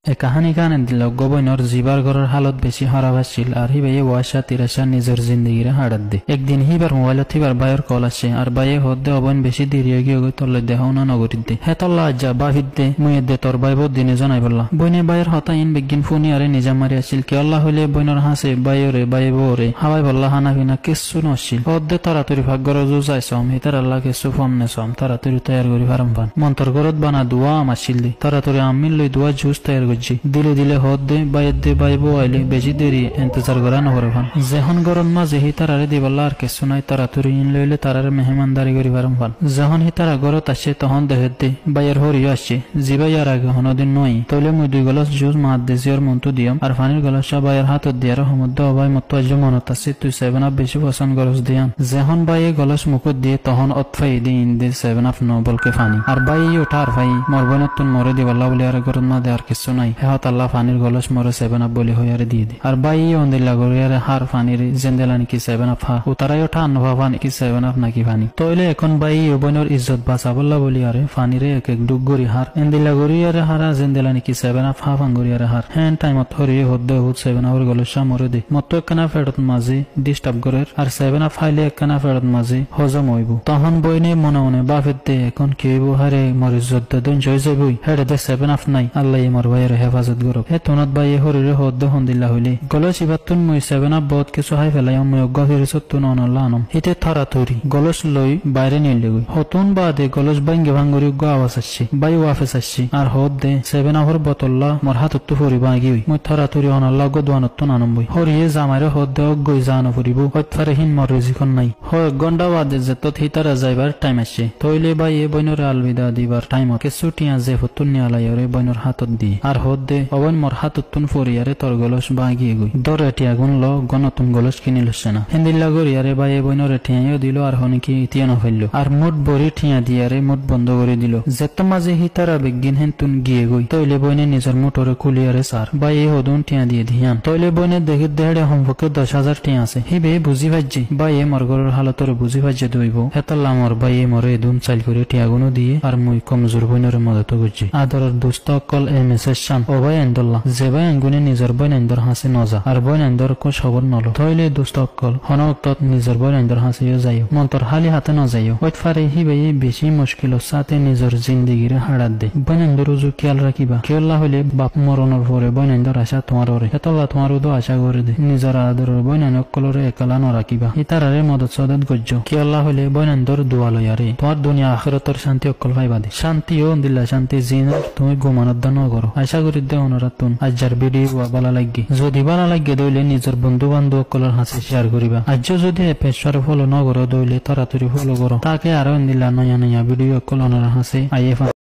এ কাহানি কানে দিল গবৈনর জিবার ঘরের হালত বেশি খারাপ আসছিল আর হিবাইয়ে ওয়াশা তিরাশা নিজের জিন্দগিরে হাড়াত দে একদিন হিবার মোবাইলত হিবার বাইয়ের কল আসে আর বাইয়ে হদ্দে অবৈন বেশি দেরি হয়ে গিয়ে তলে দেহ না নগরীত দে হে তল্লা আজ্জা বাহিদ দে মুয়ে দে তোর বাই বহুত দিনে জানাই বললা বইনে বাইয়ের হতা ইন বেগিন ফোনি আরে নিজা মারি আসছিল কে আল্লাহ হইলে বইনর হাসে বাইরে বাইয়ে বরে হাওয়াই বললা হানা ফিনা কিচ্ছু নছিল হদ্দে তাড়াতাড়ি ভাগ্যর জুজাইছম হিতার আল্লাহ কিছু ফম নেছম তাড়াতাড়ি তৈয়ার করি ফারাম ফান মন্তর ঘরত বানা দোয়া আমাছিল দে তাড়াতাড়ি আমিল লই দোয়া জুস তৈয়ার করছি দিলে দিলে হদ দে বাইর দে বাইব আইলে বেশি দেরি ইন্তজার করা নহরে ফান যখন গরম মাঝে হি তারারে দিবল্লা আর কিছু নাই তাড়াতাড়ি ইন লইলে তারারে মেহমানদারি করি ফারাম ফান যখন হি তারা ঘরত আসে তখন দেখে দে বাইয়ের হরিও আসছে জিবাই আর আগে হনদিন নই তইলে মুই 2 গলাস জুস মাত দে জিওর মন্তু দিয়াম আর ফানির গলাস বাইয়ের হাতত দিয়ার সমুদ্র অবাই মতো আজ মনত আছে তুই 7 আপ বেশি পছন্দ গলস দিয়াম যখন বাইয়ে গলাস মুকুট দিয়ে তখন অতফাই দি ইন দে 7 আপ ন বলকে ফানি আর বাইয়ে ওঠার ভাই মরবনতুন মরে দিবল্লা বলে আর গরম না দে আর কিছু নাই আল্লাহ ফানির গলস মরে 7 আপ বলে হইয়ারে দিয়ে দে আর বাই অন্দিল্লা গরিয়ারে হার ফানির জেন্দেলা নাকি 7 আপ হা উতারাই ওঠা আনভা ফানি কি 7 আপ নাকি ফানি তইলে এখন বাই বইনর ইজ্জত বাঁচাবল্লা বলি আরে ফানিরে এক এক ডুগ গরি হার এন্দিল্লা গরিয়ারে হারা জেন্দেলা নাকি 7 আপ হা ফান গরিয়ারে হার হ্যান টাইমত হরি হদ্দে হুত 7 আপর গলসা মরে দে মত একখানা ফেরত মাঝে ডিস্টার্ব গরের আর 7 আপ ফাইলে একখানা ফেরত মাঝে হজম হইব তখন বইনে মনে মনে বাফের দে এখন কি হইব হারে মর ইজ্জত দন জয় যাবই হেডে দে 7 আপ নাই আল্লাহ মর ভাইয়ের হেফাজত গরব হে তোনাত বাইয়ে হরিরে হদ্দ হন্দিল্লা হইলে গলস ইবাতুন মুই 7 আপ বহুত কিছু হাই ফেলাই মুই অজ্ঞা ফিরিছত তুন অনল্লা আনম হিতে থরাথরি গলস লই বাইরে নিলে গই হতুন বাদে গলস বাইঙ্গে ভাঙ্গরি গো আওয়াজ আসছে বাই ওয়াফেস আসছে আর হদ দে 7 আপর বোতললা মোর হাতত তো ফরি বাগি হই মুই থরাথরি অনল্লা গো দোয়ানত তুন আনম বই হরিয়ে জামাইরে হদ দে অজ্ঞই জানো ফরিব হত ফারে হিন মর রিজিকন নাই হয় গন্ডা বাদে যেত হিতারা যাইবার টাইম আসছে তইলে বাইয়ে বইনরে আলবিদা দিবার টাইম কিছু টিয়া যে হতুন নিয়ালাইরে বইনর হাতত দি আর হদ দে অবন মোর হাততুন ফরিয়ারে তোর গলস বাগিয়ে গই দর এটিয়া গুন ল গনতুন গলস কিনি লছে না হিন্দিল্লা গরিয়ারে বাইয়ে বইনরে ঠিয়াইও দিল আর হনিকি ইতিয়া ন ফেললো আর মুট বড়ি ঠিয়া দিয়ারে মুট বন্ধ করে দিল যেত মাঝে হিতারা বেগিন হেনতুন গিয়ে গই তইলে বইনে নিজের মুটরে কুলিয়ারে সার বাইয়ে হদুন ঠিয়া দিয়ে ধিয়ান তইলে বইনে দেখি দেড়ে সম্পর্কে 10,000 ঠিয়া আছে হিবে বুঝি ভাজ্জি বাইয়ে মোর গরের হালতরে বুঝি ভাজ্জে দইব হেতাল্লা মোর বাইয়ে মরে দুন চাইল করে ঠিয়াগুনো দিয়ে আর মুই কমজোর বইনরে মদত করছি আদরের দুস্ত কল এ মেসেজ শান ও ভাই আন্দোল্লা যে ভাই আঙ্গুনে নিজের বই নাইন্দর হাসি নজা আর বই নাইন্দর কো খবর নল তইলে দুস্ত কল হনক্তত নিজের বই নাইন্দর হাসিও যাইও মন্তর হালি হাতে ন যাইও ওইট ফারে হিবাই বেশি মুশকিল সাথে নিজের জিন্দিগিরে হাড়াত দে বই নাইন্দর উজু খেয়াল রাখিবা খেয়াল্লা হইলে বাপ মরণর পরে বই নাইন্দর আশা তোমার ওরে এতলা তোমার উদো আশা করে দে নিজের আদরের বই নাইনক কলরে একলা ন রাখিবা ইতারারে মদত সদত গজ্জ খেয়াল্লা হইলে বই নাইন্দর দোয়া লয়ারে তোমার দুনিয়া আখিরাতর শান্তি অকল পাইবা দে শান্তিও দিল্লা শান্তি জিন তুমি ঘুমানোর দান করো আশা করি দে অনরাতুন আজ্জার ভিডিও ভালো লাগে যদি ভালো লাগে দইলে নিজের বন্ধু বান্ধব কলর হাসি শেয়ার করিবা আজ যদি পেশার ফলো ন করো দইলে তাড়াতাড়ি ফলো করো তাকে আরো দিলা নয়া নয়া ভিডিও কলর হাসি আইয়ে